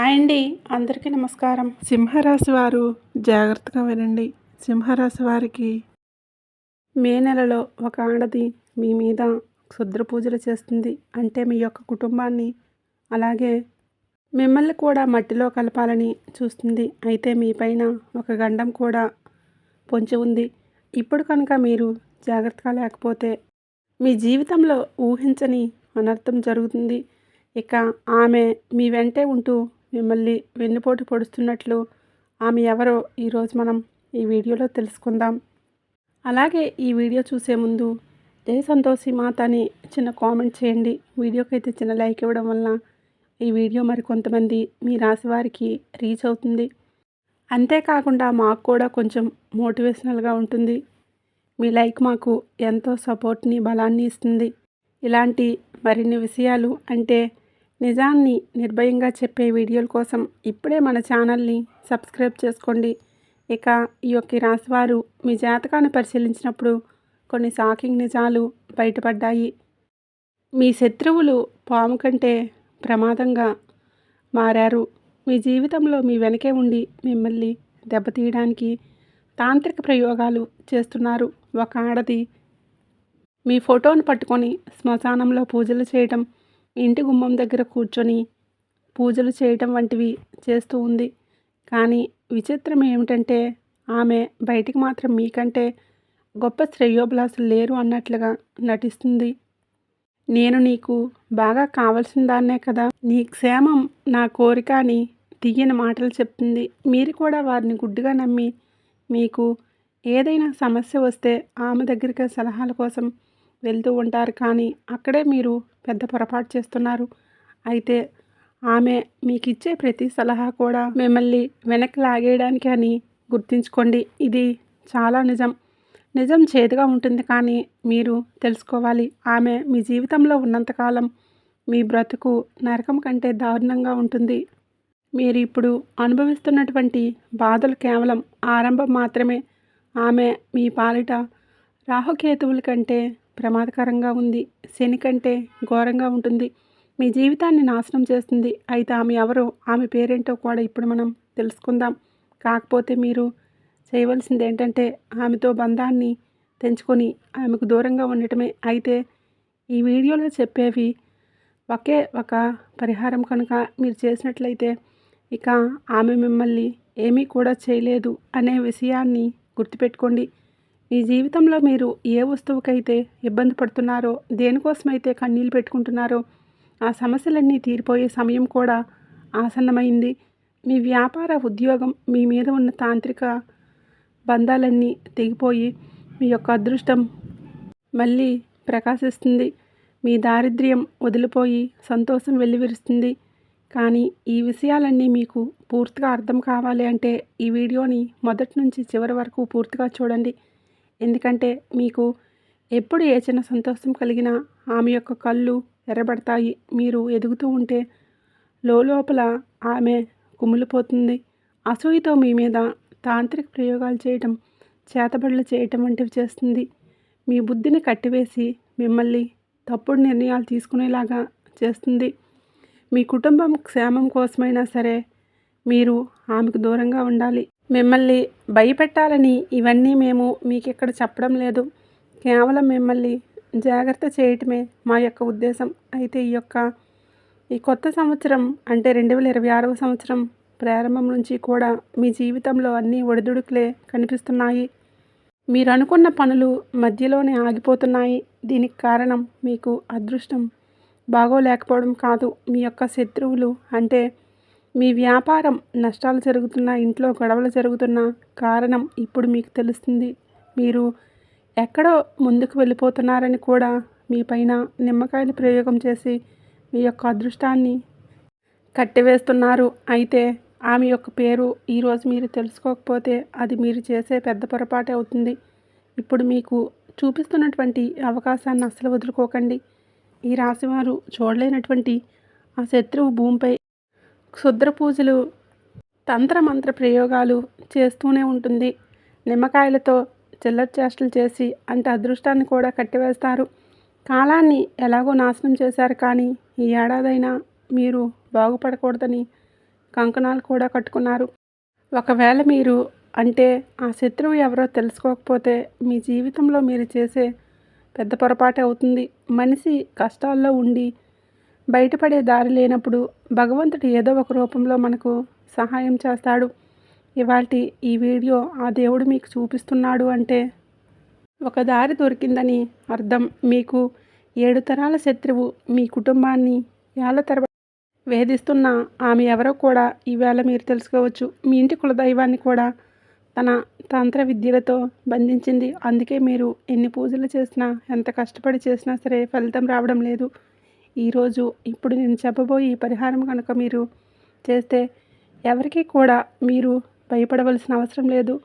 Hi అండి. అందరికీ నమస్కారం. సింహరాశి వారు జాగ్రత్తగా వినండి. సింహరాశి వారికి మే నెలలో ఒక ఆడది మీ మీద క్షుద్ర పూజలు చేస్తుంది. అంటే మీ యొక్క కుటుంబాన్ని, అలాగే మిమ్మల్ని కూడా మట్టిలో కలపాలని చూస్తుంది. అయితే మీ పైన ఒక గండం కూడా పొంచి ఉంది. ఇప్పుడు కనుక మీరు జాగ్రత్తగా లేకపోతే మీ జీవితంలో ఊహించని అనర్థం జరుగుతుంది. ఇక ఆమె మీ వెంటే ఉంటూ మిమ్మల్ని వెన్నుపోటు పొడుస్తున్నట్లు ఆమె ఎవరో ఈరోజు మనం ఈ వీడియోలో తెలుసుకుందాం. అలాగే ఈ వీడియో చూసే ముందు జై సంతోషి మాత అని చిన్న కామెంట్ చేయండి. వీడియోకి అయితే చిన్న లైక్ ఇవ్వడం వల్ల ఈ వీడియో మరి కొంతమంది మీ రాశి వారికి రీచ్ అవుతుంది. అంతేకాకుండా మాకు కూడా కొంచెం మోటివేషనల్గా ఉంటుంది. మీ లైక్ మాకు ఎంతో సపోర్ట్ని, బలాన్ని ఇస్తుంది. ఇలాంటి మరిన్ని విషయాలు అంటే నిజాన్ని నిర్భయంగా చెప్పే వీడియోల కోసం ఇప్పుడే మన ఛానల్ని సబ్స్క్రైబ్ చేసుకోండి. ఇక ఈ యొక్క రాశివారు మీ జాతకాన్ని పరిశీలించినప్పుడు కొన్ని షాకింగ్ నిజాలు బయటపడ్డాయి. మీ శత్రువులు పాము కంటే ప్రమాదంగా మారారు. మీ జీవితంలో మీ వెనకే ఉండి మిమ్మల్ని దెబ్బతీయడానికి తాంత్రిక ప్రయోగాలు చేస్తున్నారు. ఒక ఆడది మీ ఫోటోను పట్టుకొని శ్మశానంలో పూజలు చేయటం, ఇంటి గుమ్మం దగ్గర కూర్చొని పూజలు చేయటం వంటివి చేస్తూ ఉంది. కానీ విచిత్రం ఏమిటంటే ఆమె బయటికి మాత్రం మీకంటే గొప్ప శ్రేయోభిలాషులు లేరు అన్నట్లుగా నటిస్తుంది. నేను నీకు బాగా కావలసిన దాన్నే కదా, నీ క్షేమం నా కోరిక అని తీయని మాటలు చెప్తుంది. మీరు కూడా వారిని గుడ్డిగా నమ్మి మీకు ఏదైనా సమస్య వస్తే ఆమె దగ్గరికి సలహాల కోసం వెళ్తూ ఉంటారు. కానీ అక్కడే మీరు పెద్ద పొరపాటు చేస్తున్నారు. అయితే ఆమె మీకు ఇచ్చే ప్రతి సలహా కూడా మిమ్మల్ని వెనక్కి లాగేయడానికి అని గుర్తుంచుకోండి. ఇది చాలా నిజం చేదుగా ఉంటుంది, కానీ మీరు తెలుసుకోవాలి. ఆమె మీ జీవితంలో ఉన్నంతకాలం మీ బ్రతుకు నరకం కంటే దారుణంగా ఉంటుంది. మీరు ఇప్పుడు అనుభవిస్తున్నటువంటి బాధలు కేవలం ఆరంభం మాత్రమే. ఆమె మీ పాలిట రాహుకేతువుల కంటే ప్రమాదకరంగా ఉంది. శని కంటే ఘోరంగా ఉంటుంది. మీ జీవితాన్ని నాశనం చేస్తుంది. అయితే ఆమె ఎవరో, ఆమె పేరేంటో కూడా ఇప్పుడు మనం తెలుసుకుందాం. కాకపోతే మీరు చేయవలసింది ఏంటంటే ఆమెతో బంధాన్ని తెంచుకొని ఆమెకు దూరంగా ఉండటమే. అయితే ఈ వీడియోలో చెప్పేవి ఒకే ఒక పరిహారం కనుక మీరు చేసినట్లయితే ఇక ఆమె మిమ్మల్ని ఏమీ కూడా చేయలేదు అనే విషయాన్ని గుర్తుపెట్టుకోండి. మీ జీవితంలో మీరు ఏ వస్తువుకైతే ఇబ్బంది పడుతున్నారో, దేనికోసమైతే కన్నీళ్ళు పెట్టుకుంటున్నారో ఆ సమస్యలన్నీ తీరిపోయే సమయం కూడా ఆసన్నమైంది. మీ వ్యాపార, ఉద్యోగం, మీ మీద ఉన్న తాంత్రిక బంధాలన్నీ తెగిపోయి మీ యొక్క అదృష్టం మళ్ళీ ప్రకాశిస్తుంది. మీ దారిద్ర్యం వదిలిపోయి సంతోషం వెల్లివిరుస్తుంది. కానీ ఈ విషయాలన్నీ మీకు పూర్తిగా అర్థం కావాలి అంటే ఈ వీడియోని మొదటి నుంచి చివరి వరకు పూర్తిగా చూడండి. ఎందుకంటే మీకు ఎప్పుడు ఏ చిన్న సంతోషం కలిగినా ఆమె యొక్క కళ్ళు ఎర్రబడతాయి. మీరు ఎదుగుతూ ఉంటే లోపల ఆమె కుమిలిపోతుంది. అసూయతో మీ మీద తాంత్రిక ప్రయోగాలు చేయటం, చేతబడులు చేయటం వంటివి చేస్తుంది. మీ బుద్ధిని కట్టివేసి మిమ్మల్ని తప్పుడు నిర్ణయాలు తీసుకునేలాగా చేస్తుంది. మీ కుటుంబం క్షేమం కోసమైనా సరే మీరు ఆమెకు దూరంగా ఉండాలి. మిమ్మల్ని భయపెట్టాలని ఇవన్నీ మేము మీకు ఇక్కడ చెప్పడం లేదు. కేవలం మిమ్మల్ని జాగ్రత్త చేయటమే మా యొక్క ఉద్దేశం. అయితే ఈ కొత్త సంవత్సరం అంటే 2026వ సంవత్సరం ప్రారంభం నుంచి కూడా మీ జీవితంలో అన్నీ ఒడిదుడుకులే కనిపిస్తున్నాయి. మీరు అనుకున్న పనులు మధ్యలోనే ఆగిపోతున్నాయి. దీనికి కారణం మీకు అదృష్టం బాగోలేకపోవడం కాదు, మీ యొక్క శత్రువులు. అంటే మీ వ్యాపారం నష్టాలు జరుగుతున్న, ఇంట్లో గొడవలు జరుగుతున్న కారణం ఇప్పుడు మీకు తెలుస్తుంది. మీరు ఎక్కడో ముందుకు వెళ్ళిపోతున్నారని కూడా మీ పైన నిమ్మకాయలు ప్రయోగం చేసి మీ యొక్క అదృష్టాన్ని కట్టివేస్తున్నారు. అయితే ఆమె యొక్క పేరు ఈరోజు మీరు తెలుసుకోకపోతే అది మీరు చేసే పెద్ద పొరపాటే అవుతుంది. ఇప్పుడు మీకు చూపిస్తున్నటువంటి అవకాశాన్ని అస్సలు వదులుకోకండి. ఈ రాశివారు చూడలేనటువంటి ఆ శత్రువు భూమిపై క్షుద్ర పూజలు, తంత్రమంత్ర ప్రయోగాలు చేస్తూనే ఉంటుంది. నిమ్మకాయలతో చిల్లర చేష్టలు చేసి అంటే అదృష్టాన్ని కూడా కట్టివేస్తారు. కాలాన్ని ఎలాగో నాశనం చేశారు, కానీ ఈ ఏడాదైనా మీరు బాగుపడకూడదని కంకణాలు కూడా కట్టుకున్నారు. ఒకవేళ మీరు అంటే ఆ శత్రువు ఎవరో తెలుసుకోకపోతే మీ జీవితంలో మీరు చేసే పెద్ద పొరపాటే అవుతుంది. మనిషి కష్టాల్లో ఉండి బయటపడే దారి లేనప్పుడు భగవంతుడు ఏదో ఒక రూపంలో మనకు సహాయం చేస్తాడు. ఇవాల్టి ఈ వీడియో ఆ దేవుడు మీకు చూపిస్తున్నాడు అంటే ఒక దారి దొరికిందని అర్థం. మీకు 7 తరాల శత్రువు మీ కుటుంబాన్ని ఏళ్ల తరబడి వేధిస్తున్న ఆమె ఎవరో కూడా ఈవేళ మీరు తెలుసుకోవచ్చు. మీ ఇంటి కులదైవాన్ని కూడా తన తంత్ర విద్యలతో బంధించింది. అందుకే మీరు ఎన్ని పూజలు చేసినా ఎంత కష్టపడి చేసినా సరే ఫలితం రావడం లేదు. ఈరోజు ఇప్పుడు నేను చెప్పబోయే ఈ పరిహారం కనుక మీరు చేస్తే ఎవరికీ కూడా మీరు భయపడవలసిన అవసరం లేదు.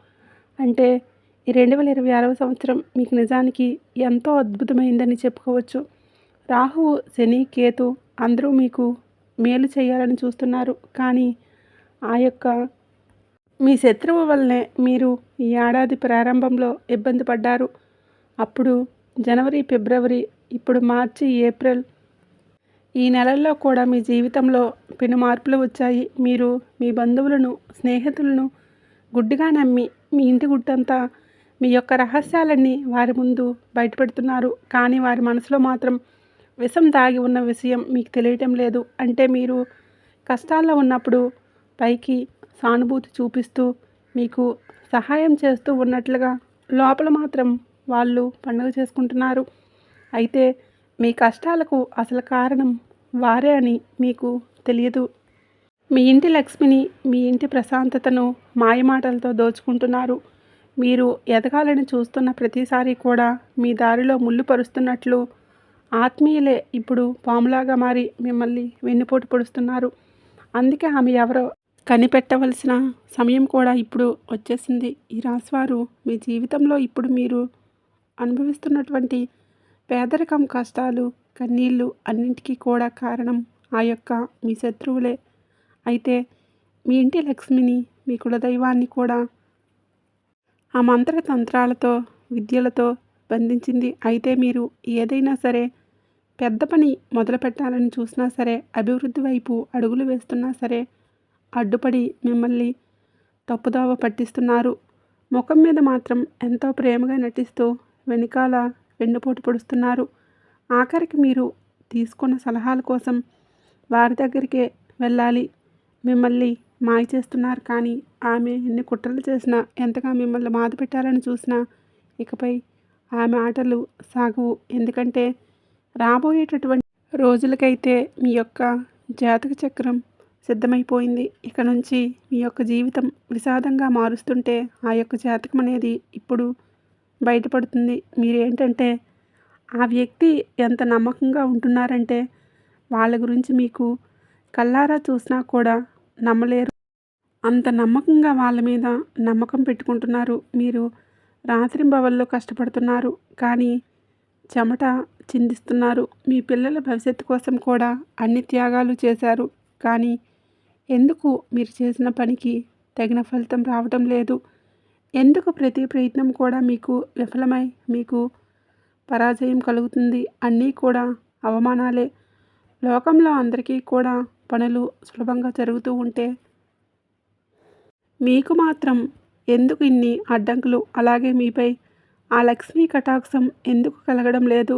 అంటే ఈ 2026వ సంవత్సరం మీకు నిజానికి ఎంతో అద్భుతమైందని చెప్పుకోవచ్చు. రాహువు, శని, కేతు అందరూ మీకు మేలు చేయాలని చూస్తున్నారు. కానీ ఆ యొక్క మీ శత్రువు వల్లనే మీరు ఈ ఏడాది ప్రారంభంలో ఇబ్బంది పడ్డారు. అప్పుడు జనవరి, ఫిబ్రవరి, ఇప్పుడు మార్చి, ఏప్రిల్ ఈ నెలల్లో కూడా మీ జీవితంలో పెను మార్పులు వచ్చాయి. మీరు మీ బంధువులను, స్నేహితులను గుడ్డిగా నమ్మి మీ ఇంటి గుట్టంతా మీ యొక్క రహస్యాలన్నీ వారి ముందు బయటపెడుతున్నారు. కానీ వారి మనసులో మాత్రం విషం దాగి ఉన్న విషయం మీకు తెలియటం లేదు. అంటే మీరు కష్టాల్లో ఉన్నప్పుడు పైకి సానుభూతి చూపిస్తూ మీకు సహాయం చేస్తూ ఉన్నట్లుగా లోపల మాత్రం వాళ్ళు పండుగ చేసుకుంటున్నారు. అయితే మీ కష్టాలకు అసలు కారణం వారే అని మీకు తెలియదు. మీ ఇంటి లక్ష్మిని, మీ ఇంటి ప్రశాంతతను మాయమాటలతో దోచుకుంటున్నారు. మీరు ఎదగాలని చూస్తున్న ప్రతిసారి కూడా మీ దారిలో ముళ్ళు పరుస్తున్నట్లు ఆత్మీయులే ఇప్పుడు పాములాగా మారి మిమ్మల్ని వెన్నుపోటు పొడుస్తున్నారు. అందుకే ఆమె ఎవరో కనిపెట్టవలసిన సమయం కూడా ఇప్పుడు వచ్చేసింది. ఈ రాశివారు మీ జీవితంలో ఇప్పుడు మీరు అనుభవిస్తున్నటువంటి పేదరికం, కష్టాలు, కన్నీళ్ళు అన్నింటికీ కూడా కారణం ఆ యొక్క మీ శత్రువులే. అయితే మీ ఇంటి లక్ష్మిని, మీ కులదైవాన్ని కూడా ఆ మంత్ర తంత్రాలతో, విద్యలతో బంధించింది. అయితే మీరు ఏదైనా సరే పెద్ద పని మొదలు పెట్టాలని చూసినా సరే, అభివృద్ధి వైపు అడుగులు వేస్తున్నా సరే అడ్డుపడి మిమ్మల్ని తప్పుదోవ పట్టిస్తున్నారు. ముఖం మీద మాత్రం ఎంతో ప్రేమగా నటిస్తూ వెనకాల వెన్నుపోటు పొడుస్తున్నారు. ఆఖరికి మీరు తీసుకున్న సలహాల కోసం వారి దగ్గరికే వెళ్ళాలి. మిమ్మల్ని మాయ చేస్తున్నారు. కానీ ఆమె ఎన్ని కుట్రలు చేసినా, ఎంతగా మిమ్మల్ని బాధ పెట్టాలని చూసినా ఇకపై ఆమె ఆటలు సాగవు. ఎందుకంటే రాబోయేటటువంటి రోజులకైతే మీ యొక్క జాతక చక్రం సిద్ధమైపోయింది. ఇక నుంచి మీ యొక్క జీవితం విషాదంగా మారుస్తుంటే ఆ యొక్క జాతకం అనేది ఇప్పుడు బయటపడుతుంది. మీరేంటంటే ఆ వ్యక్తి ఎంత నమ్మకంగా ఉంటున్నారంటే వాళ్ళ గురించి మీకు కళ్ళారా చూసినా కూడా నమ్మలేరు. అంత నమ్మకంగా వాళ్ళ మీద నమ్మకం పెట్టుకుంటున్నారు. మీరు రాత్రింబవళ్ళు కష్టపడుతున్నారు. కానీ చెమట చిందిస్తున్నారు. మీ పిల్లల భవిష్యత్తు కోసం కూడా అన్ని త్యాగాలు చేశారు. కానీ ఎందుకు మీరు చేసిన పనికి తగిన ఫలితం రావటం లేదు? ఎందుకు ప్రతి ప్రయత్నం కూడా మీకు విఫలమై మీకు పరాజయం కలుగుతుంది? అన్నీ కూడా అవమానాలే. లోకంలో అందరికీ కూడా పనులు సులభంగా జరుగుతూ ఉంటే మీకు మాత్రం ఎందుకు ఇన్ని అడ్డంకులు? అలాగే మీపై ఆ లక్ష్మీ కటాక్షం ఎందుకు కలగడం లేదు?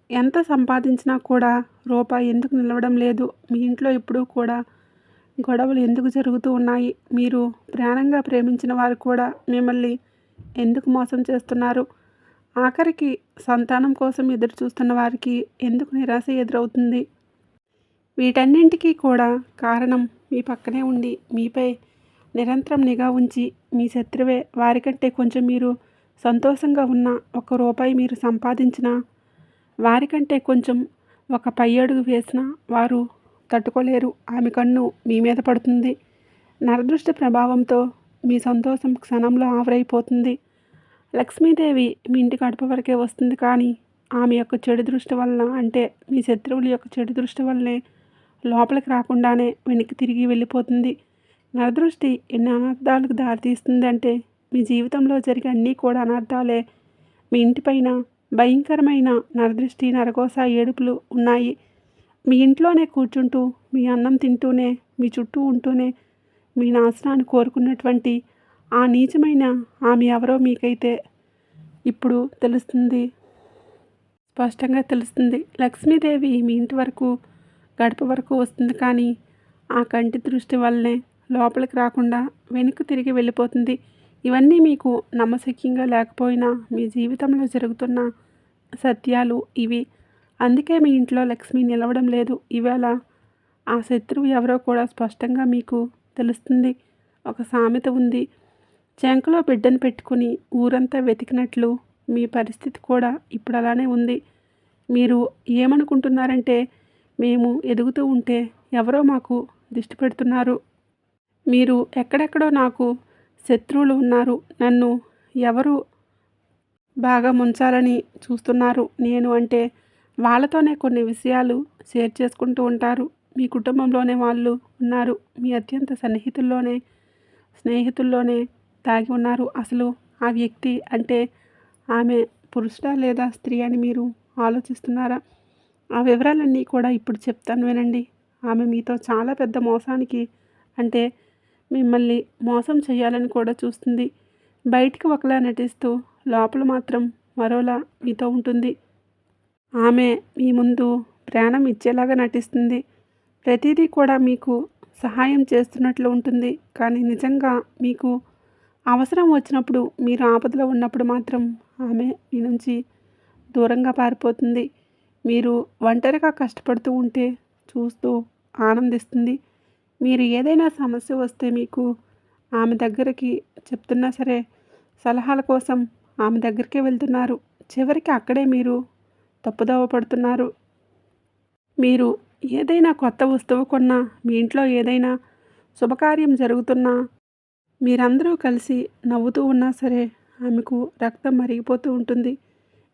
ఎంత సంపాదించినా కూడా రూపాయి ఎందుకు నిలవడం లేదు? మీ ఇంట్లో ఎప్పుడూ కూడా గొడవలు ఎందుకు జరుగుతూ ఉన్నాయి? మీరు ప్రాణంగా ప్రేమించిన వారు కూడా మిమ్మల్ని ఎందుకు మోసం చేస్తున్నారు? ఆఖరికి సంతానం కోసం ఎదురు చూస్తున్న వారికి ఎందుకు నిరాశ ఎదురవుతుంది? వీటన్నింటికీ కూడా కారణం మీ పక్కనే ఉండి మీపై నిరంతరం నిఘా ఉంచి మీ శత్రువే. వారికంటే కొంచెం మీరు సంతోషంగా ఉన్న ఒక్క రూపాయి మీరు సంపాదించినా, వారికంటే కొంచెం ఒక పై అడుగు వేసినా వారు తట్టుకోలేరు. ఆమె కన్ను మీ మీద పడుతుంది. నరదృష్టి ప్రభావంతో మీ సంతోషం క్షణంలో ఆవిరైపోతుంది. లక్ష్మీదేవి మీ ఇంటి గడప వరకే వస్తుంది. కానీ ఆమె యొక్క చెడు దృష్టి వల్ల, అంటే మీ శత్రువుల యొక్క చెడు దృష్టి వల్లనే లోపలికి రాకుండానే వెనక్కి తిరిగి వెళ్ళిపోతుంది. నరదృష్టి ఎన్ని అనర్థాలకు దారితీస్తుంది అంటే మీ జీవితంలో జరిగే అన్నీ కూడా అనర్థాలే. మీ ఇంటిపైన భయంకరమైన నరదృష్టి, నరఘోష, ఏడుపులు ఉన్నాయి. మీ ఇంట్లోనే కూర్చుంటూ మీ అన్నం తింటూనే మీ చుట్టూ ఉంటూనే మీ నాశనాన్ని కోరుకున్నటువంటి ఆ నీచమైన ఆమె ఎవరో మీకైతే ఇప్పుడు తెలుస్తుంది, స్పష్టంగా తెలుస్తుంది. లక్ష్మీదేవి మీ ఇంటి వరకు గడప వరకు వస్తుంది, కానీ ఆ కంటి దృష్టి వల్లనే లోపలికి రాకుండా వెనక్కి తిరిగి వెళ్ళిపోతుంది. ఇవన్నీ మీకు నమ్మశక్యంగా లేకపోయినా మీ జీవితంలో జరుగుతున్న సత్యాలు ఇవి. అందుకే మీ ఇంట్లో లక్ష్మి నిలవడం లేదు. ఇవాళ ఆ శత్రువు ఎవరో కూడా స్పష్టంగా మీకు తెలుస్తుంది. ఒక సామెత ఉంది, చెంకలో బిడ్డను పెట్టుకుని ఊరంతా వెతికినట్లు మీ పరిస్థితి కూడా ఇప్పుడు అలానే ఉంది. మీరు ఏమనుకుంటున్నారంటే, మేము ఎదుగుతూ ఉంటే ఎవరో మాకు దిష్టి పెడుతున్నారు, మీరు ఎక్కడెక్కడో నాకు శత్రువులు ఉన్నారు, నన్ను ఎవరు బాగా ముంచాలని చూస్తున్నారు. నేను అంటే వాళ్ళతోనే కొన్ని విషయాలు షేర్ చేసుకుంటూ ఉంటారు. మీ కుటుంబంలోనే వాళ్ళు ఉన్నారు, మీ అత్యంత స్నేహితుల్లోనే దాగి ఉన్నారు. అసలు ఆ వ్యక్తి అంటే ఆమె పురుషుడా లేదా స్త్రీ అని మీరు ఆలోచిస్తున్నారా? ఆ వివరాలన్నీ కూడా ఇప్పుడు చెప్తాను వినండి. ఆమె మీతో చాలా పెద్ద మోసానికి, అంటే మిమ్మల్ని మోసం చేయాలని కూడా చూస్తుంది. బయటికి ఒకలా నటిస్తూ లోపల మాత్రం మరోలా మీతో ఉంటుంది. ఆమె మీ ముందు ప్రాణం ఇచ్చేలాగా నటిస్తుంది. ప్రతిదీ కూడా మీకు సహాయం చేస్తున్నట్లు ఉంటుంది, కానీ నిజంగా మీకు అవసరం వచ్చినప్పుడు, మీరు ఆపదలో ఉన్నప్పుడు మాత్రం ఆమె మీ నుంచి దూరంగా పారిపోతుంది. మీరు ఒంటరిగా కష్టపడుతూ ఉంటే చూస్తూ ఆనందిస్తుంది. మీరు ఏదైనా సమస్య వస్తే మీకు ఆమె దగ్గరికి చెప్తున్నా సరే, సలహాల కోసం ఆమె దగ్గరికే వెళ్తున్నారు. చివరికి అక్కడే మీరు తప్పుదోవ పడుతున్నారు. మీరు ఏదైనా కొత్త వస్తువు కొన్నా, మీ ఇంట్లో ఏదైనా శుభకార్యం జరుగుతున్నా, మీరందరూ కలిసి నవ్వుతూ ఉన్నా సరే ఆమెకు రక్తం మరిగిపోతూ ఉంటుంది.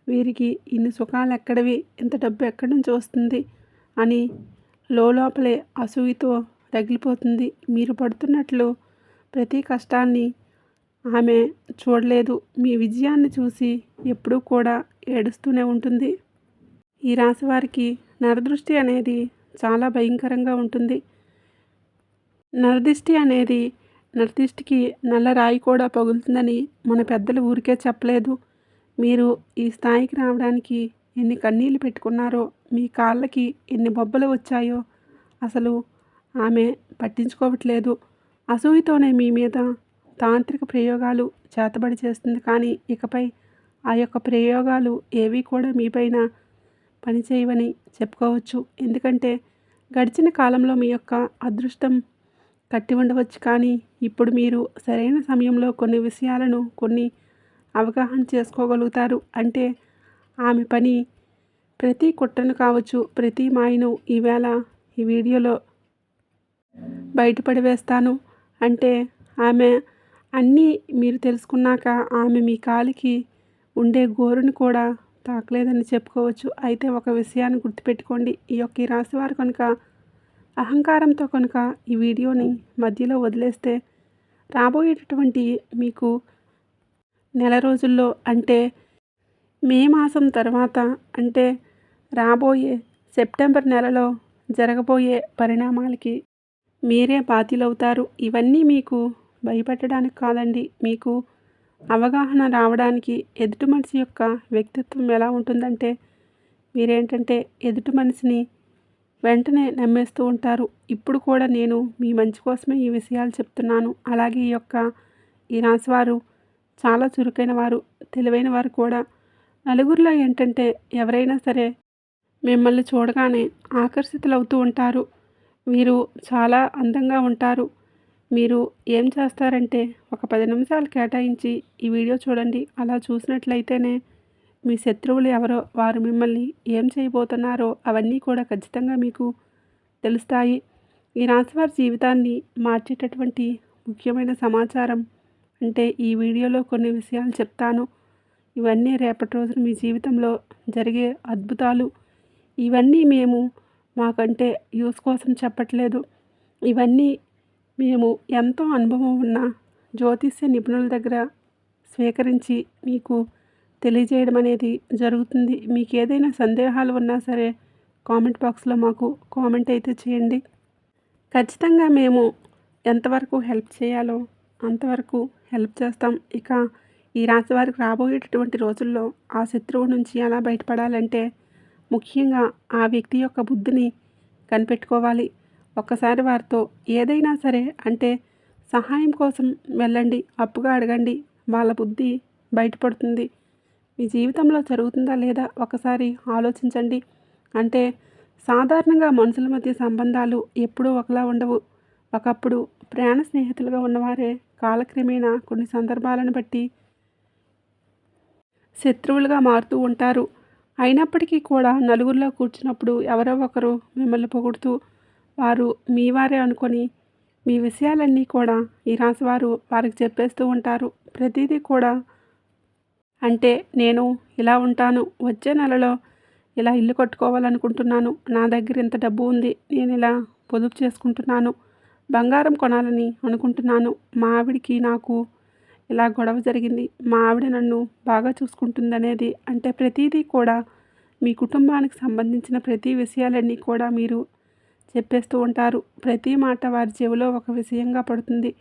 వీరికి ఇన్ని సుఖాలు ఎక్కడివి, ఇంత డబ్బు ఎక్కడి నుంచి వస్తుంది అని లోపలే అసూయతో రగిలిపోతుంది. మీరు పడుతున్నట్లు ప్రతి కష్టాన్ని ఆమె చూడలేదు. మీ విజయాన్ని చూసి ఎప్పుడూ కూడా ఏడుస్తూనే ఉంటుంది. ఈ రాశి వారికి నరదృష్టి అనేది చాలా భయంకరంగా ఉంటుంది. నరదిష్టికి నల్ల రాయి కూడా పగులుతుందని మన పెద్దలు ఊరికే చెప్పలేదు. మీరు ఈ స్థాయికి రావడానికి ఎన్ని కన్నీళ్లు పెట్టుకున్నారో, మీ కాళ్ళకి ఎన్ని బొబ్బలు వచ్చాయో అసలు ఆమె పట్టించుకోవట్లేదు. అసూయతోనే మీ మీద తాంత్రిక ప్రయోగాలు చేతబడి చేస్తుంది, కానీ ఇకపై ఆ యొక్క ప్రయోగాలు ఏవి కూడా మీపైన పనిచేయవని చెప్పుకోవచ్చు. ఎందుకంటే గడిచిన కాలంలో మీ యొక్క అదృష్టం కట్టి ఉండవచ్చు, కానీ ఇప్పుడు మీరు సరైన సమయంలో కొన్ని విషయాలను అవగాహన చేసుకోగలుగుతారు. అంటే ఆమె పని ప్రతి కుట్రను కావచ్చు, ప్రతి మాయను ఈవేళ ఈ వీడియోలో బయటపడి వేస్తాను. అంటే ఆమె అన్నీ మీరు తెలుసుకున్నాక ఆమె మీ కాలికి ఉండే గోరుని కూడా తాకలేదని చెప్పుకోవచ్చు. అయితే ఒక విషయాన్ని గుర్తుపెట్టుకోండి, ఈ రాశివారు కనుక అహంకారంతో కనుక ఈ వీడియోని మధ్యలో వదిలేస్తే రాబోయేటటువంటి మీకు నెల రోజుల్లో, అంటే మే మాసం తర్వాత, అంటే రాబోయే సెప్టెంబర్ నెలలో జరగబోయే పరిణామాలకి మీరే బాధ్యులవుతారు. ఇవన్నీ మీకు భయపెట్టడానికి కాదండి, మీకు అవగాహన రావడానికి. ఎదుటి మనిషి యొక్క వ్యక్తిత్వం ఎలా ఉంటుందంటే, మీరేంటంటే ఎదుటి మనిషిని వెంటనే నమ్మేస్తూ ఉంటారు. ఇప్పుడు కూడా నేను మీ మంచి కోసమే ఈ విషయాలు చెప్తున్నాను. అలాగే ఈ రాశివారు చాలా చురుకైన వారు, తెలివైన వారు కూడా. నలుగురిలో ఏంటంటే ఎవరైనా సరే మిమ్మల్ని చూడగానే ఆకర్షితులవుతూ ఉంటారు. మీరు చాలా అందంగా ఉంటారు. మీరు ఏం చేస్తారంటే ఒక 10 నిమిషాలు కేటాయించి ఈ వీడియో చూడండి. అలా చూసినట్లయితేనే మీ శత్రువులు ఎవరో, వారు మిమ్మల్ని ఏం చేయబోతున్నారో అవన్నీ కూడా ఖచ్చితంగా మీకు తెలుస్తాయి. ఈ రాశివారి జీవితాన్ని మార్చేటటువంటి ముఖ్యమైన సమాచారం, అంటే ఈ వీడియోలో కొన్ని విషయాలు చెప్తాను. ఇవన్నీ రేపటి రోజున మీ జీవితంలో జరిగే అద్భుతాలు. ఇవన్నీ మేము మాకంటే యూస్ కోసం చెప్పట్లేదు. ఇవన్నీ మేము ఎంతో అనుభవం ఉన్న జ్యోతిష్య నిపుణుల దగ్గర స్వీకరించి మీకు తెలియజేయడం అనేది జరుగుతుంది. మీకు ఏదైనా సందేహాలు ఉన్నా సరే కామెంట్ బాక్స్లో మాకు కామెంట్ అయితే చేయండి. ఖచ్చితంగా మేము ఎంతవరకు హెల్ప్ చేయాలో అంతవరకు హెల్ప్ చేస్తాం. ఇక ఈ రాశి వారికి రాబోయేటటువంటి రోజుల్లో ఆ శత్రువు నుంచి ఎలా బయటపడాలంటే ముఖ్యంగా ఆ వ్యక్తి యొక్క బుద్ధిని కనిపెట్టుకోవాలి. ఒక్కసారి వారితో ఏదైనా సరే అంటే సహాయం కోసం వెళ్ళండి, అప్పుగా అడగండి. వాళ్ళ బుద్ధి బయటపడుతుంది. మీ జీవితంలో జరుగుతుందా లేదా ఒకసారి ఆలోచించండి. అంటే సాధారణంగా మనుషుల మధ్య సంబంధాలు ఎప్పుడూ ఒకలా ఉండవు. ఒకప్పుడు ప్రాణ స్నేహితులుగా ఉన్నవారే కాలక్రమేణా కొన్ని సందర్భాలను బట్టి శత్రువులుగా మారుతూ ఉంటారు. అయినప్పటికీ కూడా నలుగురిలో కూర్చున్నప్పుడు ఎవరో ఒకరు మిమ్మల్ని పొగుడుతూ వారు మీ వారే అనుకొని మీ విషయాలన్నీ కూడా ఈ రాశివారు వారికి చెప్పేస్తూ ఉంటారు. ప్రతిదీ కూడా అంటే నేను ఇలా ఉంటాను, వచ్చే నెలలో ఇలా ఇల్లు కట్టుకోవాలనుకుంటున్నాను, నా దగ్గర ఇంత డబ్బు ఉంది, నేను ఇలా పొదుపు చేసుకుంటున్నాను, బంగారం కొనాలని అనుకుంటున్నాను, మా ఆవిడికి నాకు ఇలా గొడవ జరిగింది, మా ఆవిడ నన్ను బాగా చూసుకుంటుందనేది అంటే ప్రతిదీ కూడా మీ కుటుంబానికి సంబంధించిన ప్రతి విషయాలన్నీ కూడా మీరు చెప్పేస్తూ ఉంటారు. ప్రతి మాట వారి చెవిలో ఒక విషయంగా పడుతుంది.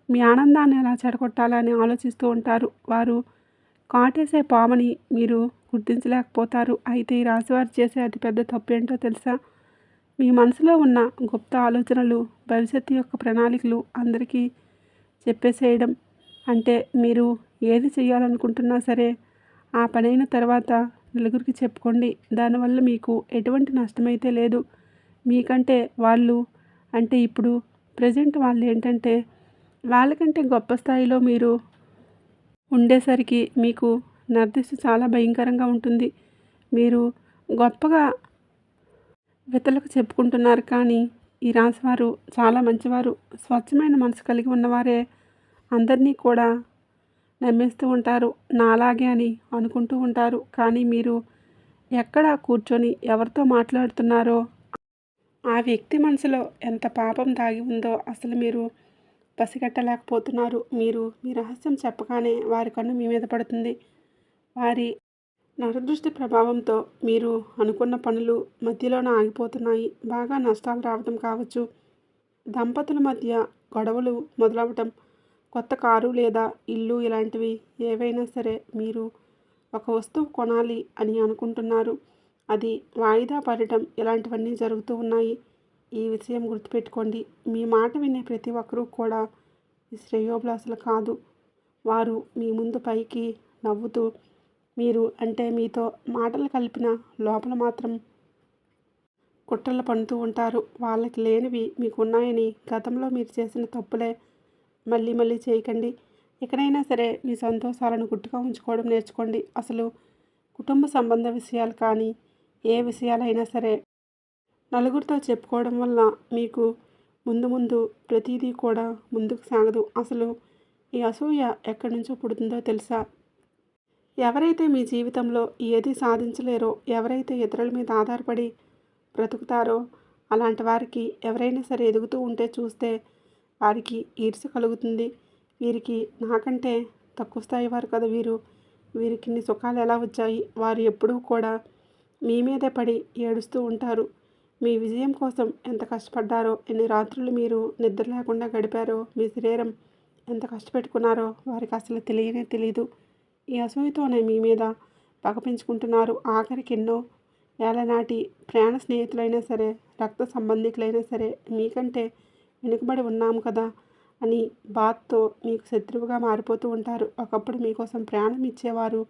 మీ ఆనందాన్ని ఎలా చెడగొట్టాలని ఆలోచిస్తూ ఉంటారు. వారు కాటేసే పాముని మీరు గుర్తించలేకపోతారు. అయితే ఈ రాశివారు చేసే అతిపెద్ద తప్పు ఏంటో తెలుసా? మీ మనసులో ఉన్న గుప్త ఆలోచనలు, భవిష్యత్తు యొక్క ప్రణాళికలు అందరికీ చెప్పేసేయడం. అంటే మీరు ఏది చేయాలనుకుంటున్నా సరే ఆ పనైన తర్వాత నలుగురికి చెప్పుకోండి. దానివల్ల మీకు ఎటువంటి నష్టమైతే లేదు. మీకంటే వాళ్ళు అంటే ఇప్పుడు ప్రజెంట్ వాళ్ళు ఏంటంటే వాళ్ళకంటే గొప్ప స్థాయిలో మీరు ఉండేసరికి మీకు నిర్దిష్ట చాలా భయంకరంగా ఉంటుంది. మీరు గొప్పగా ఇతరులకు చెప్పుకుంటున్నారు కానీ ఈ రాశివారు చాలా మంచివారు. స్వచ్ఛమైన మనసు కలిగి ఉన్నవారే అందరినీ కూడా నమ్మేస్తూ ఉంటారు. నాలాగే అని అనుకుంటూ ఉంటారు. కానీ మీరు ఎక్కడ కూర్చొని ఎవరితో మాట్లాడుతున్నారో ఆ వ్యక్తి మనసులో ఎంత పాపం దాగి ఉందో అసలు మీరు పసిగట్టలేకపోతున్నారు. మీరు మీ రహస్యం చెప్పగానే వారి కన్ను మీ మీద పడుతుంది. వారి నరదృష్టి ప్రభావంతో మీరు అనుకున్న పనులు మధ్యలోనే ఆగిపోతున్నాయి. బాగా నష్టాలు రావటం కావచ్చు, దంపతుల మధ్య గొడవలు మొదలవటం, కొత్త కారు లేదా ఇల్లు ఇలాంటివి ఏవైనా సరే మీరు ఒక వస్తువు కొనాలి అని అనుకుంటున్నారు. అది వాయిదా పడటం ఇలాంటివన్నీ జరుగుతూ ఉన్నాయి. ఈ విషయం గుర్తుపెట్టుకోండి. మీ మాట వినే ప్రతి ఒక్కరూ కూడా ఈ శ్రేయోభిలాషులు కాదు. వారు మీ ముందు పైకి నవ్వుతూ మీరు అంటే మీతో మాటలు కలిపిన లోపల మాత్రం కుట్రలు పన్నుతూ ఉంటారు. వాళ్ళకి లేనివి మీకున్నాయని గతంలో మీరు చేసిన తప్పులే మళ్ళీ మళ్ళీ చేయకండి. ఎక్కడైనా సరే మీ సంతోషాలను గుట్టుగా ఉంచుకోవడం నేర్చుకోండి. అసలు కుటుంబ సంబంధ విషయాలు కానీ ఏ విషయాలైనా సరే నలుగురితో చెప్పుకోవడం వల్ల మీకు ముందు ముందు ప్రతిదీ కూడా ముందుకు సాగదు. అసలు ఈ అసూయ ఎక్కడి నుంచో పుడుతుందో తెలుసా? ఎవరైతే మీ జీవితంలో ఏది సాధించలేరో, ఎవరైతే ఇతరుల మీద ఆధారపడి బ్రతుకుతారో అలాంటి వారికి ఎవరైనా సరే ఎదుగుతూ ఉంటే చూస్తే వారికి ఈర్ష్య కలుగుతుంది. వీరికి నాకంటే తక్కువ స్థాయి వారు కదా వీరికి ఇన్ని సుఖాలు ఎలా వచ్చాయి? వారు ఎప్పుడూ కూడా మీ మీదే పడి ఏడుస్తూ ఉంటారు. మీ విజయం కోసం ఎంత కష్టపడ్డారో, ఎన్ని రాత్రులు మీరు నిద్ర లేకుండా గడిపారో, మీ శరీరం ఎంత కష్టపెట్టుకున్నారో వారికి అసలు తెలియనే తెలియదు. ఈ అసూయతోనే మీ మీద పగ పెంచుకుంటున్నారు. ఆఖరికి ఎన్నో ఏళ్ళనాటి ప్రాణ స్నేహితులైనా సరే, రక్త సంబంధికులైనా సరే మీకంటే వెనుకబడి ఉన్నాము కదా అని బాధతో మీకు శత్రువుగా మారిపోతూ ఉంటారు. ఒకప్పుడు మీకోసం ప్రాణం ఇచ్చేవారు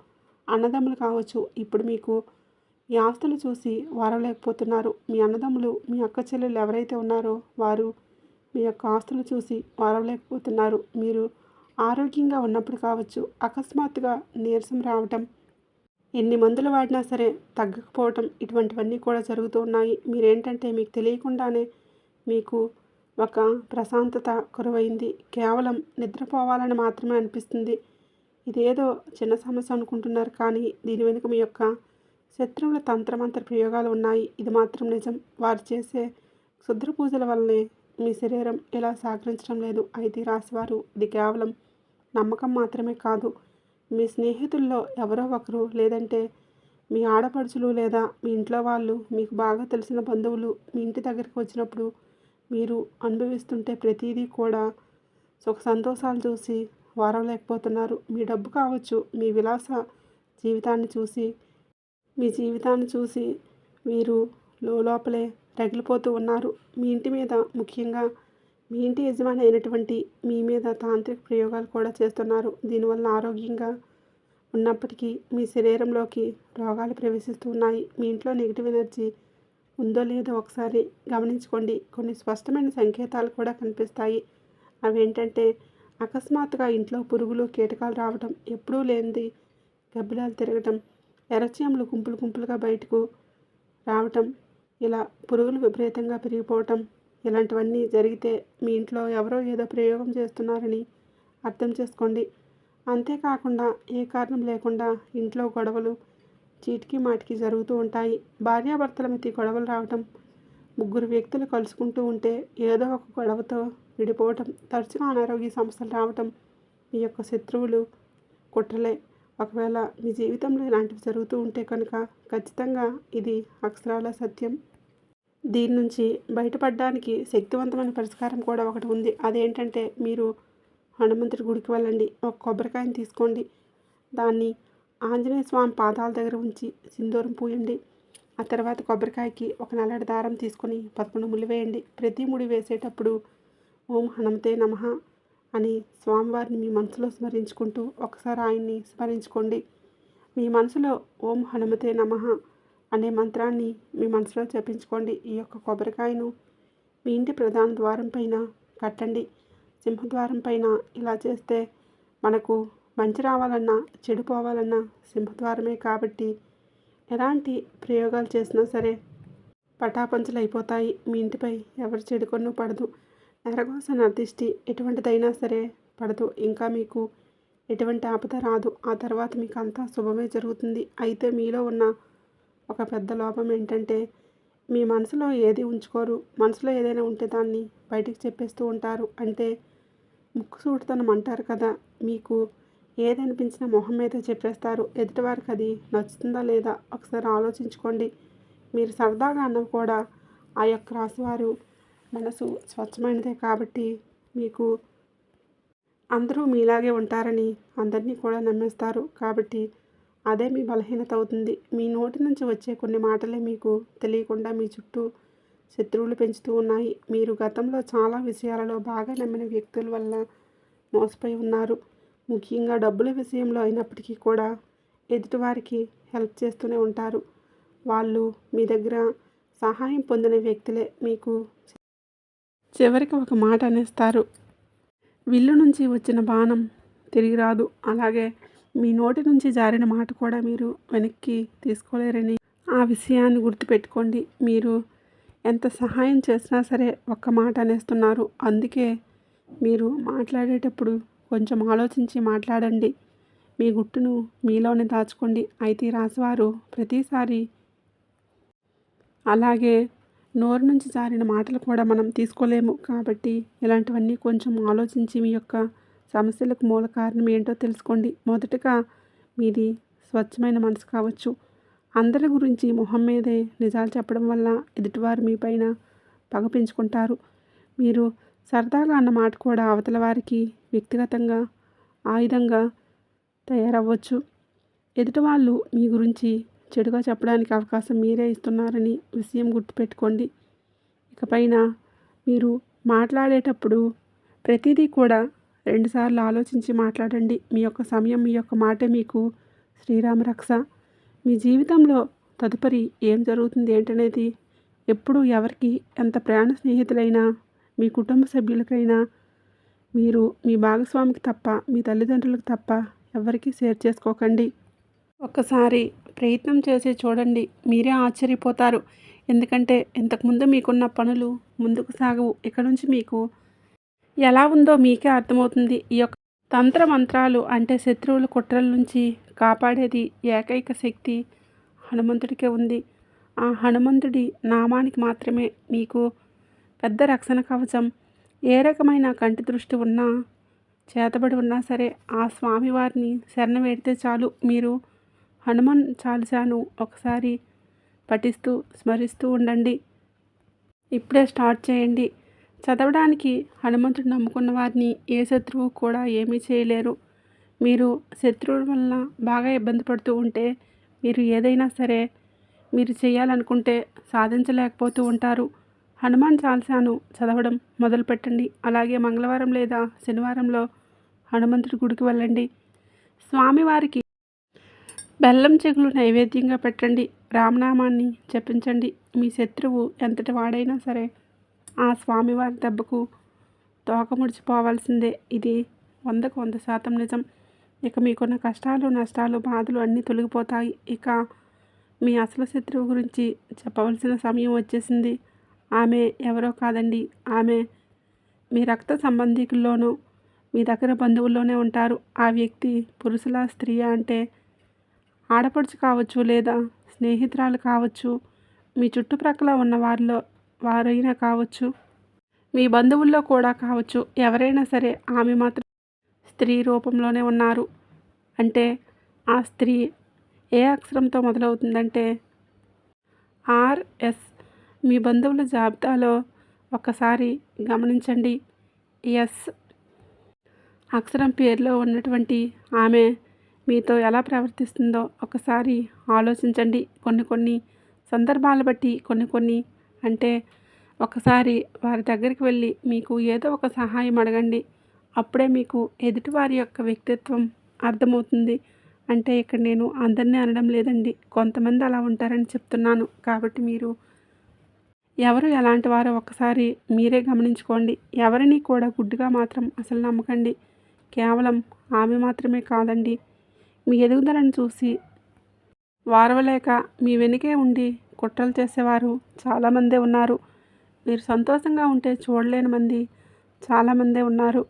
అన్నదమ్ములు కావచ్చు. ఇప్పుడు మీకు ఈ ఆస్తులు చూసి వారలేకపోతున్నారు. మీ అన్నదమ్ములు, మీ అక్క చెల్లెలు ఎవరైతే ఉన్నారో వారు మీ యొక్క ఆస్తులు చూసి వారలేకపోతున్నారు. మీరు ఆరోగ్యంగా ఉన్నప్పుడు కావచ్చు, అకస్మాత్తుగా నీరసం రావటం, ఎన్ని మందులు వాడినా సరే తగ్గకపోవటం ఇటువంటివన్నీ కూడా జరుగుతూ ఉన్నాయి. మీరేంటంటే మీకు తెలియకుండానే మీకు ఒక ప్రశాంతత కరువైంది. కేవలం నిద్రపోవాలని మాత్రమే అనిపిస్తుంది. ఇదేదో చిన్న సమస్య అనుకుంటున్నారు కానీ దీని వెనుక మీ యొక్క శత్రువుల తంత్రమంత్ర ప్రయోగాలు ఉన్నాయి. ఇది మాత్రం నిజం. వారు చేసే క్షుద్ర పూజల వల్లనే మీ శరీరం ఇలా సహకరించడం లేదు. అయితే రాశివారు ఇది కేవలం నమ్మకం మాత్రమే కాదు. మీ స్నేహితుల్లో ఎవరో ఒకరు లేదంటే మీ ఆడపడుచులు లేదా మీ ఇంట్లో వాళ్ళు మీకు బాగా తెలిసిన బంధువులు మీ ఇంటి దగ్గరికి వచ్చినప్పుడు మీరు అనుభవిస్తుంటే ప్రతిదీ కూడా సుఖ సంతోషాలు చూసి వారవలేకపోతున్నారు. మీ డబ్బు కావచ్చు, మీ విలాస జీవితాన్ని చూసి మీ జీవితాన్ని చూసి మీరు లోపలే రగిలిపోతూ ఉన్నారు. మీ ఇంటి మీద, ముఖ్యంగా మీ ఇంటి యజమాని అయినటువంటి మీ మీద తాంత్రిక ప్రయోగాలు కూడా చేస్తున్నారు. దీనివల్ల ఆరోగ్యంగా ఉన్నప్పటికీ మీ శరీరంలోకి రోగాలు ప్రవేశిస్తూ ఉన్నాయి. మీ ఇంట్లో నెగిటివ్ ఎనర్జీ ఉందో లేదో ఒకసారి గమనించుకోండి. కొన్ని స్పష్టమైన సంకేతాలు కూడా కనిపిస్తాయి. అవేంటంటే అకస్మాత్తుగా ఇంట్లో పురుగులు, కీటకాలు రావటం, ఎప్పుడూ లేనిది గబ్బిలాలు తిరగటం, ఎర్రచీమలు గుంపులు గుంపులుగా బయటకు రావటం, ఇలా పురుగులు విపరీతంగా పెరిగిపోవటం, ఇలాంటివన్నీ జరిగితే మీ ఇంట్లో ఎవరో ఏదో ప్రయోగం చేస్తున్నారని అర్థం చేసుకోండి. అంతేకాకుండా ఏ కారణం లేకుండా ఇంట్లో గొడవలు చీటికి మాటికి జరుగుతూ ఉంటాయి. భార్యాభర్తల మధ్య గొడవలు రావటం, ముగ్గురు వ్యక్తులు కలుసుకుంటూ ఉంటే ఏదో ఒక గొడవతో విడిపోవటం, తరచుగా అనారోగ్య సమస్యలు రావటం మీ యొక్క శత్రువులు కుట్రలే. ఒకవేళ మీ జీవితంలో ఇలాంటివి జరుగుతూ ఉంటే కనుక ఖచ్చితంగా ఇది అక్షరాల సత్యం. దీని నుంచి బయటపడడానికి శక్తివంతమైన పరిష్కారం కూడా ఒకటి ఉంది. అదేంటంటే మీరు హనుమంతుడి గుడికి వెళ్ళండి. ఒక కొబ్బరికాయని తీసుకోండి. దాన్ని ఆంజనేయ స్వామి పాదాల దగ్గర ఉంచి సింధూరం పూయండి. ఆ తర్వాత కొబ్బరికాయకి ఒక నల్లటి దారం తీసుకొని 11 ముళ్ళు వేయండి. ప్రతి ముడి వేసేటప్పుడు ఓం హనుమతే నమః అని స్వామివారిని మీ మనసులో స్మరించుకుంటూ ఒకసారి ఆయన్ని స్మరించుకోండి. మీ మనసులో ఓం హనుమతే నమః అనే మంత్రాన్ని మీ మనసులో జపించుకోండి. ఈ యొక్క కొబ్బరికాయను మీ ఇంటి ప్రధాన ద్వారం పైన కట్టండి. సింహద్వారం పైన ఇలా చేస్తే మనకు మంచి రావాలన్నా చెడు పోవాలన్నా సింహద్వారమే కాబట్టి ఎలాంటి ప్రయోగాలు చేసినా సరే పటాపంచలు అయిపోతాయి. మీ ఇంటిపై ఎవరి చెడు కొన్ను పడదు. నరఘోష, నరదిష్టి ఎటువంటిదైనా సరే పడదు. ఇంకా మీకు ఎటువంటి ఆపద రాదు. ఆ తర్వాత మీకు అంతా శుభమే జరుగుతుంది. అయితే మీలో ఉన్న ఒక పెద్ద లోపం ఏంటంటే మీ మనసులో ఏది ఉంచుకోరు. మనసులో ఏదైనా ఉంటే దాన్ని బయటికి చెప్పేస్తూ ఉంటారు. అంటే ముక్కుసూటితనం అంటారు కదా. మీకు ఏది అనిపించినా మొహం మీద చెప్పేస్తారు. ఎదుటివారికి అది నచ్చుతుందా లేదా ఒకసారి ఆలోచించుకోండి. మీరు సరదాగా అన్నవి కూడా ఆ యొక్క రాశివారు మనసు స్వచ్ఛమైనదే కాబట్టి మీకు అందరూ మీలాగే ఉంటారని అందరినీ కూడా నమ్మేస్తారు. కాబట్టి అదే మీ బలహీనత అవుతుంది. మీ నోటి నుంచి వచ్చే కొన్ని మాటలే మీకు తెలియకుండా మీ చుట్టూ శత్రువులు పెంచుతూ ఉన్నాయి. మీరు గతంలో చాలా విషయాలలో బాగా నమ్మిన వ్యక్తుల వల్ల మోసపోయి ఉన్నారు. ముఖ్యంగా డబ్బుల విషయంలో అయినప్పటికీ కూడా ఎదుటివారికి హెల్ప్ చేస్తూనే ఉంటారు. వాళ్ళు మీ దగ్గర సహాయం పొందిన వ్యక్తులే మీకు చివరికి ఒక మాట అనేస్తారు. విల్లు నుంచి వచ్చిన బాణం తిరిగి రాదు. అలాగే మీ నోటి నుంచి జారిన మాట కూడా మీరు వెనక్కి తీసుకోలేరని ఆ విషయాన్ని గుర్తుపెట్టుకోండి. మీరు ఎంత సహాయం చేసినా సరే ఒక్క మాట అనేస్తున్నారు. అందుకే మీరు మాట్లాడేటప్పుడు కొంచెం ఆలోచించి మాట్లాడండి. మీ గుట్టును మీలోనే దాచుకోండి. అయితే ఈ రాశివారు ప్రతిసారి అలాగే నోరు నుంచి జారిన మాటలు కూడా మనం తీసుకోలేము. కాబట్టి ఇలాంటివన్నీ కొంచెం ఆలోచించి మీ యొక్క సమస్యలకు మూల కారణం ఏంటో తెలుసుకోండి. మొదటగా మీది స్వచ్ఛమైన మనసు కావచ్చు. అందరి గురించి మొహం మీదే నిజాలు చెప్పడం వల్ల ఎదుటివారు మీ పైన పగ పెంచుకుంటారు. మీరు సరదాగా అన్న మాట కూడా అవతల వారికి వ్యక్తిగతంగా ఆయుధంగా తయారవ్వచ్చు. ఎదుటివాళ్ళు మీ గురించి చెడుగా చెప్పడానికి అవకాశం మీరే ఇస్తున్నారని విషయం గుర్తుపెట్టుకోండి. ఇకపైన మీరు మాట్లాడేటప్పుడు ప్రతిదీ కూడా 2 సార్లు ఆలోచించి మాట్లాడండి. మీ యొక్క సమయం, మీ యొక్క మాటే మీకు శ్రీరామ రక్ష. మీ జీవితంలో తదుపరి ఏం జరుగుతుంది ఏంటనేది ఎప్పుడు ఎవరికి ఎంత ప్రాణ స్నేహితులైనా మీ కుటుంబ సభ్యులకైనా మీరు మీ భాగస్వామికి తప్ప, మీ తల్లిదండ్రులకు తప్ప ఎవరికీ షేర్ చేసుకోకండి. ఒక్కసారి ప్రయత్నం చేసి చూడండి. మీరే ఆశ్చర్యపోతారు. ఎందుకంటే ఇంతకుముందు మీకున్న పనులు ముందుకు సాగవు. ఇక నుంచి మీకు ఎలా ఉందో మీకే అర్థమవుతుంది. ఈ యొక్క తంత్ర మంత్రాలు అంటే శత్రువుల కుట్రల నుంచి కాపాడేది ఏకైక శక్తి హనుమంతుడికే ఉంది. ఆ హనుమంతుడి నామానికి మాత్రమే మీకు పెద్ద రక్షణ కవచం. ఏ రకమైన కంటి దృష్టి ఉన్నా, చేతబడి ఉన్నా సరే ఆ స్వామివారిని శరణ వేడితే చాలు. మీరు హనుమాన్ చాలీసాను ఒకసారి పఠిస్తూ స్మరిస్తూ ఉండండి. ఇప్పుడే స్టార్ట్ చేయండి. చదవడానికి హనుమంతుడు నమ్ముకున్న వారిని ఏ శత్రువు కూడా ఏమీ చేయలేరు. మీరు శత్రువుల వలన బాగా ఇబ్బంది పడుతూ ఉంటే మీరు ఏదైనా సరే మీరు చేయాలనుకుంటే సాధించలేకపోతూ ఉంటారు. హనుమాన్ చాలీసాను చదవడం మొదలుపెట్టండి. అలాగే మంగళవారం లేదా శనివారంలో హనుమంతుడి గుడికి వెళ్ళండి. స్వామివారికి బెల్లం చెగులు నైవేద్యంగా పెట్టండి. రామనామాన్ని జపించండి. మీ శత్రువు ఎంతటి వాడైనా సరే ఆ స్వామివారి దెబ్బకు తోక ముడిచిపోవాల్సిందే. ఇది 100% నిజం. ఇక మీకున్న కష్టాలు, నష్టాలు, బాధలు అన్నీ తొలగిపోతాయి. ఇక మీ అసలు శత్రువు గురించి చెప్పవలసిన సమయం వచ్చేసింది. ఆమె ఎవరో కాదండి. ఆమె మీ రక్త సంబంధికుల్లోనూ మీ దగ్గర బంధువుల్లోనే ఉంటారు. ఆ వ్యక్తి పురుషులా స్త్రీయా అంటే ఆడపడుచు కావచ్చు, లేదా స్నేహితురాలు కావచ్చు, మీ చుట్టుప్రక్కల ఉన్న వారిలో వారైనా కావచ్చు, మీ బంధువుల్లో కూడా కావచ్చు. ఎవరైనా సరే ఆమె మాత్రం స్త్రీ రూపంలోనే ఉన్నారు. అంటే ఆ స్త్రీ ఏ అక్షరంతో మొదలవుతుందంటే RS. మీ బంధువుల జాబితాలో ఒక్కసారి గమనించండి. ఎస్ అక్షరం పేరులో ఉన్నటువంటి ఆమె మీతో ఎలా ప్రవర్తిస్తుందో ఒకసారి ఆలోచించండి. కొన్ని సందర్భాలు బట్టి కొన్ని అంటే ఒకసారి వారి దగ్గరికి వెళ్ళి మీకు ఏదో ఒక సహాయం అడగండి. అప్పుడే మీకు ఎదుటివారి యొక్క వ్యక్తిత్వం అర్థమవుతుంది. అంటే ఇక్కడ నేను అందరినీ అనడం లేదండి, కొంతమంది అలా ఉంటారని చెప్తున్నాను. కాబట్టి మీరు ఎవరు ఎలాంటి వారో ఒకసారి మీరే గమనించుకోండి. ఎవరిని కూడా గుడ్డిగా మాత్రం అసలు నమ్మకండి. కేవలం ఆమె మాత్రమే కాదండి, మీ ఎదుగుదలను చూసి వారవలేక మీ వెనుకే ఉండి కుట్రలు చేసేవారు చాలామందే ఉన్నారు. మీరు సంతోషంగా ఉంటే చూడలేని మంది చాలామందే ఉన్నారు.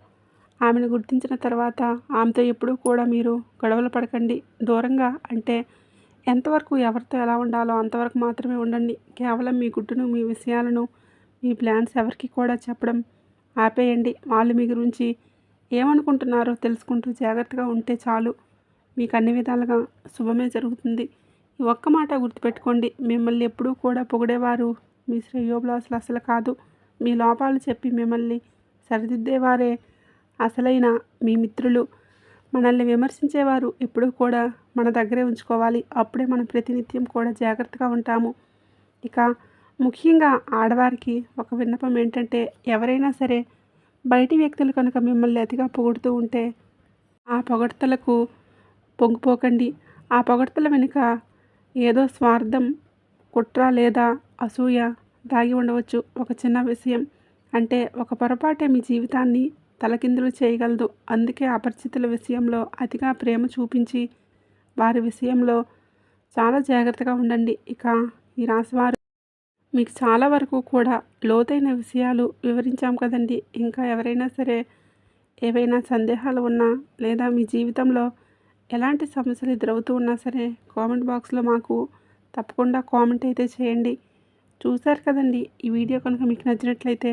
ఆమెను గుర్తించిన తర్వాత ఆమెతో ఎప్పుడూ కూడా మీరు గొడవలు పడకండి. దూరంగా అంటే ఎంతవరకు ఎవరితో ఎలా ఉండాలో అంతవరకు మాత్రమే ఉండండి. కేవలం మీ గుట్టును, మీ విషయాలను, మీ ప్లాన్స్ ఎవరికి కూడా చెప్పడం ఆపేయండి. వాళ్ళు మీ గురించి ఏమనుకుంటున్నారో తెలుసుకుంటూ జాగ్రత్తగా ఉంటే చాలు. మీకు అన్ని విధాలుగా శుభమే జరుగుతుంది. ఈ ఒక్క మాట గుర్తుపెట్టుకోండి. మిమ్మల్ని ఎప్పుడూ కూడా పొగిడేవారు మీ శ్రేయోభిలాషులు అసలు కాదు. మీ లోపాలు చెప్పి మిమ్మల్ని సరిదిద్దేవారే అసలైన మీ మిత్రులు. మనల్ని విమర్శించేవారు ఎప్పుడూ కూడా మన దగ్గరే ఉంచుకోవాలి. అప్పుడే మనం ప్రతినిత్యం కూడా జాగ్రత్తగా ఉంటాము. ఇక ముఖ్యంగా ఆడవారికి ఒక విన్నపం ఏంటంటే, ఎవరైనా సరే బయటి వ్యక్తులు కనుక మిమ్మల్ని అతిగా పొగుడుతూ ఉంటే ఆ పొగడ్తలకు పొంగిపోకండి. ఆ పొగడ్తల వెనుక ఏదో స్వార్థం, కుట్ర లేదా అసూయ దాగి ఉండవచ్చు. ఒక చిన్న విషయం అంటే ఒక పొరపాటే మీ జీవితాన్ని తలకిందులు చేయగలదు. అందుకే అపరిచితుల విషయంలో అతిగా ప్రేమ చూపించి వారి విషయంలో చాలా జాగ్రత్తగా ఉండండి. ఇక ఈ రాశివారు మీకు చాలా వరకు కూడా లోతైన విషయాలు వివరించాం కదండి. ఇంకా ఎవరైనా సరే ఏవైనా సందేహాలు ఉన్నా లేదా మీ జీవితంలో ఎలాంటి సమస్యలు ఎదురవుతూ ఉన్నా సరే కామెంట్ బాక్స్లో మాకు తప్పకుండా కామెంట్ అయితే చేయండి. చూశారు కదండి, ఈ వీడియో కనుక మీకు నచ్చినట్లయితే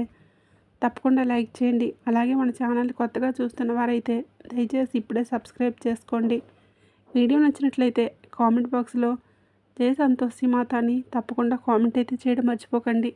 తప్పకుండా లైక్ చేయండి. అలాగే మన ఛానల్ కొత్తగా చూస్తున్న వారైతే దయచేసి ఇప్పుడే సబ్స్క్రైబ్ చేసుకోండి. వీడియో నచ్చినట్లయితే కామెంట్ బాక్స్లో జై సంతోషి మాత అని తప్పకుండా కామెంట్ అయితే చేయడం మర్చిపోకండి.